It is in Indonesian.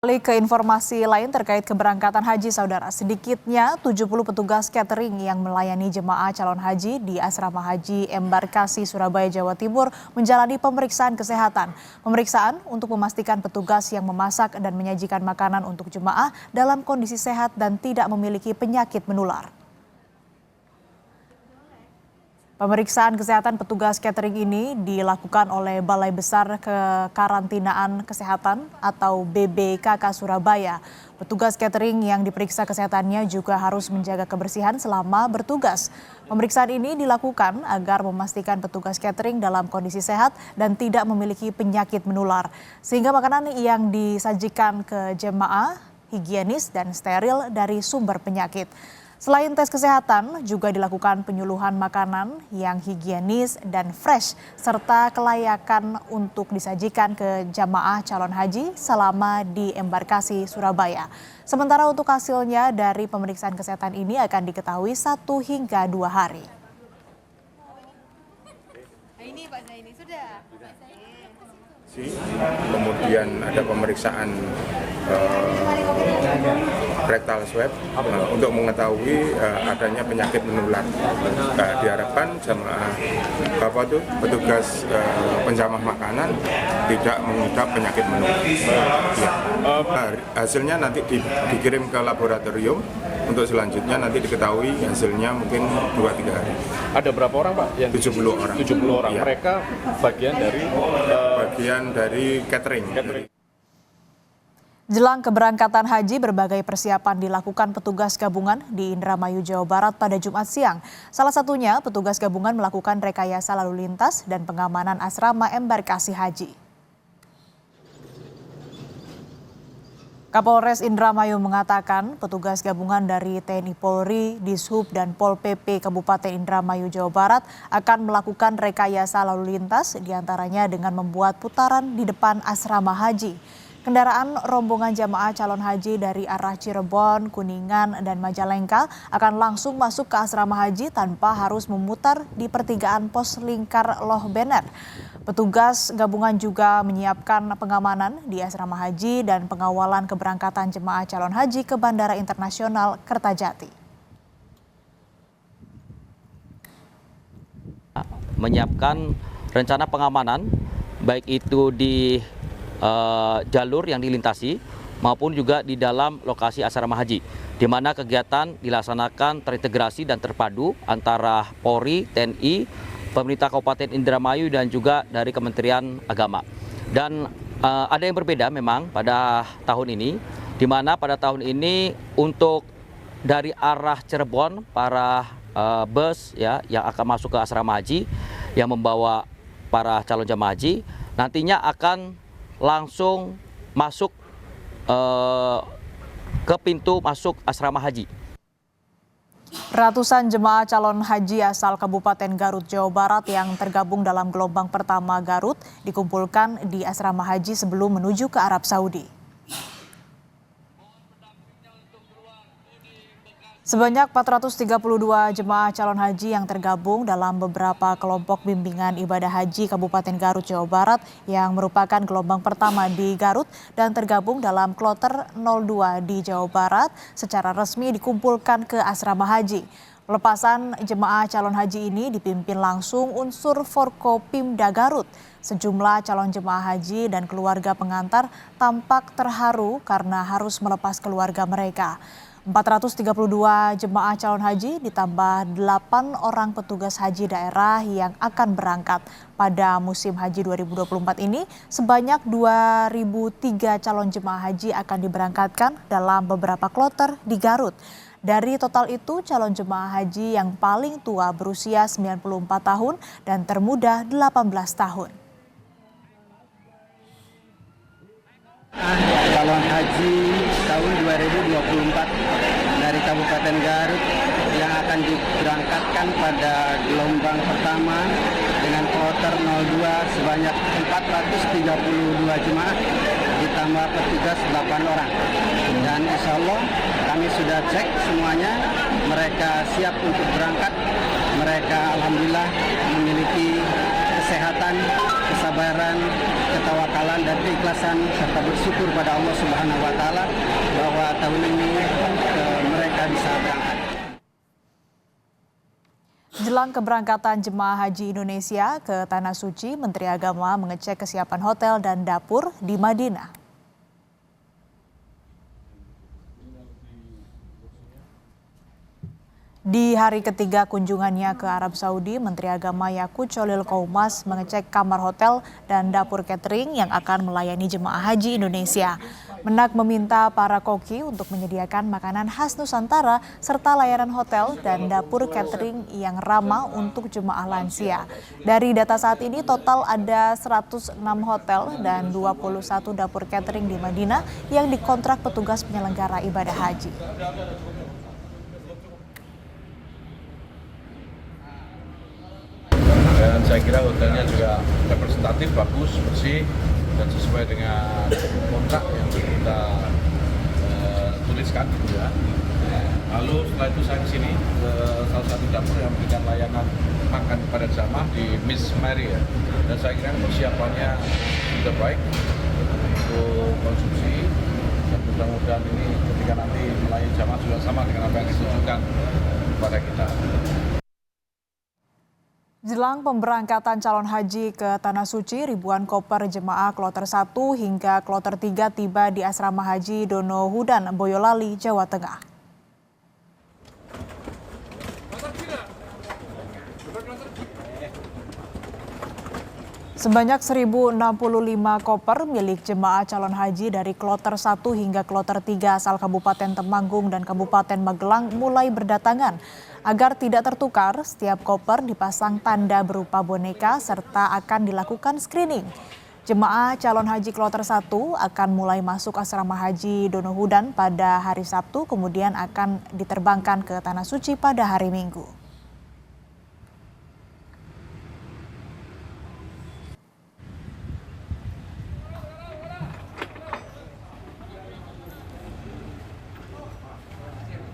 Kembali ke informasi lain terkait keberangkatan haji saudara. Sedikitnya 70 petugas catering yang melayani jemaah calon haji di Asrama Haji Embarkasi Surabaya, Jawa Timur menjalani pemeriksaan kesehatan. Pemeriksaan untuk memastikan petugas yang memasak dan menyajikan makanan untuk jemaah dalam kondisi sehat dan tidak memiliki penyakit menular. Pemeriksaan kesehatan petugas catering ini dilakukan oleh Balai Besar Kekarantinaan Kesehatan atau BBKK Surabaya. Petugas catering yang diperiksa kesehatannya juga harus menjaga kebersihan selama bertugas. Pemeriksaan ini dilakukan agar memastikan petugas catering dalam kondisi sehat dan tidak memiliki penyakit menular, sehingga makanan yang disajikan ke jemaah higienis dan steril dari sumber penyakit. Selain tes kesehatan, juga dilakukan penyuluhan makanan yang higienis dan fresh, serta kelayakan untuk disajikan ke jamaah calon haji selama di Embarkasi Surabaya. Sementara untuk hasilnya dari pemeriksaan kesehatan ini akan diketahui 1 hingga 2 hari. Ini Pak Zaini sudah. Kemudian ada pemeriksaan rectal swab untuk mengetahui adanya penyakit menular. Diharapkan jamaah petugas penjamah makanan tidak mengidap penyakit menular. Hasilnya nanti dikirim ke laboratorium untuk selanjutnya nanti diketahui hasilnya mungkin 2-3 hari. Ada berapa orang Pak? 70 orang. 70 orang. Ya. Mereka bagian dari catering. Jelang keberangkatan haji, berbagai persiapan dilakukan petugas gabungan di Indramayu, Jawa Barat pada Jumat siang. Salah satunya, petugas gabungan melakukan rekayasa lalu lintas dan pengamanan asrama embarkasi haji. Kapolres Indramayu mengatakan petugas gabungan dari TNI Polri, Dishub, dan Pol PP Kabupaten Indramayu, Jawa Barat akan melakukan rekayasa lalu lintas diantaranya dengan membuat putaran di depan asrama haji. Kendaraan rombongan jamaah calon haji dari arah Cirebon, Kuningan, dan Majalengka akan langsung masuk ke asrama haji tanpa harus memutar di pertigaan pos lingkar Loh Bener. Petugas gabungan juga menyiapkan pengamanan di asrama haji dan pengawalan keberangkatan jemaah calon haji ke Bandara Internasional Kertajati. Menyiapkan rencana pengamanan baik itu di jalur yang dilintasi maupun juga di dalam lokasi asrama haji, di mana kegiatan dilaksanakan terintegrasi dan terpadu antara Polri, TNI, pemerintah Kabupaten Indramayu dan juga dari Kementerian Agama. Dan ada yang berbeda memang pada tahun ini, di mana pada tahun ini untuk dari arah Cirebon para bus ya yang akan masuk ke asrama haji yang membawa para calon jamaah haji nantinya akan langsung masuk ke pintu masuk asrama haji. Ratusan jemaah calon haji asal Kabupaten Garut, Jawa Barat yang tergabung dalam gelombang pertama Garut dikumpulkan di asrama haji sebelum menuju ke Arab Saudi. Sebanyak 432 jemaah calon haji yang tergabung dalam beberapa kelompok bimbingan ibadah haji Kabupaten Garut, Jawa Barat yang merupakan gelombang pertama di Garut dan tergabung dalam kloter 02 di Jawa Barat secara resmi dikumpulkan ke asrama haji. Pelepasan jemaah calon haji ini dipimpin langsung unsur Forkopimda Garut. Sejumlah calon jemaah haji dan keluarga pengantar tampak terharu karena harus melepas keluarga mereka. 432 jemaah calon haji ditambah 8 orang petugas haji daerah yang akan berangkat. Pada musim haji 2024 ini, sebanyak 2.003 calon jemaah haji akan diberangkatkan dalam beberapa kloter di Garut. Dari total itu, calon jemaah haji yang paling tua berusia 94 tahun dan termuda 18 tahun. Calon haji tahun 2024 dari Kabupaten Garut yang akan diberangkatkan pada gelombang pertama dengan kloter 02 sebanyak 432 jemaah ditambah petugas 8 orang. Dan insya Allah kami sudah cek semuanya, mereka siap untuk berangkat. Mereka alhamdulillah memiliki kesehatan, kesabaran, ketawakalan, dan keikhlasan serta bersyukur pada Allah Subhanahu wa Ta'ala bahwa tahun ini mereka bisa berangkat. Jelang keberangkatan jemaah haji Indonesia ke Tanah Suci, Menteri Agama mengecek kesiapan hotel dan dapur di Madinah. Di hari ketiga kunjungannya ke Arab Saudi, Menteri Agama Yakut Cholil Qoumas mengecek kamar hotel dan dapur catering yang akan melayani jemaah haji Indonesia. Menak meminta para koki untuk menyediakan makanan khas Nusantara serta layanan hotel dan dapur catering yang ramah untuk jemaah lansia. Dari data saat ini total ada 106 hotel dan 21 dapur catering di Madinah yang dikontrak petugas penyelenggara ibadah haji. Dan saya kira hotelnya juga representatif, bagus, bersih, dan sesuai dengan kontrak yang kita tuliskan. Ya. Lalu setelah itu saya kesini ke salah satu dapur yang memberikan layanan makan kepada jamaah di Miss Mary. Ya. Dan saya kira persiapannya sudah baik untuk konsumsi. Dan mudah-mudahan ini ketika nanti melayani jamaah juga sama dengan apa yang ditujukan kepada kita. Jelang pemberangkatan calon haji ke Tanah Suci, ribuan koper jemaah kloter 1 hingga kloter 3 tiba di Asrama Haji Dono Hudan, Boyolali, Jawa Tengah. Sebanyak 1.065 koper milik jemaah calon haji dari kloter 1 hingga kloter 3 asal Kabupaten Temanggung dan Kabupaten Magelang mulai berdatangan. Agar tidak tertukar, setiap koper dipasang tanda berupa boneka serta akan dilakukan screening. Jemaah calon haji kloter 1 akan mulai masuk Asrama Haji Dono Hudan pada hari Sabtu, kemudian akan diterbangkan ke Tanah Suci pada hari Minggu.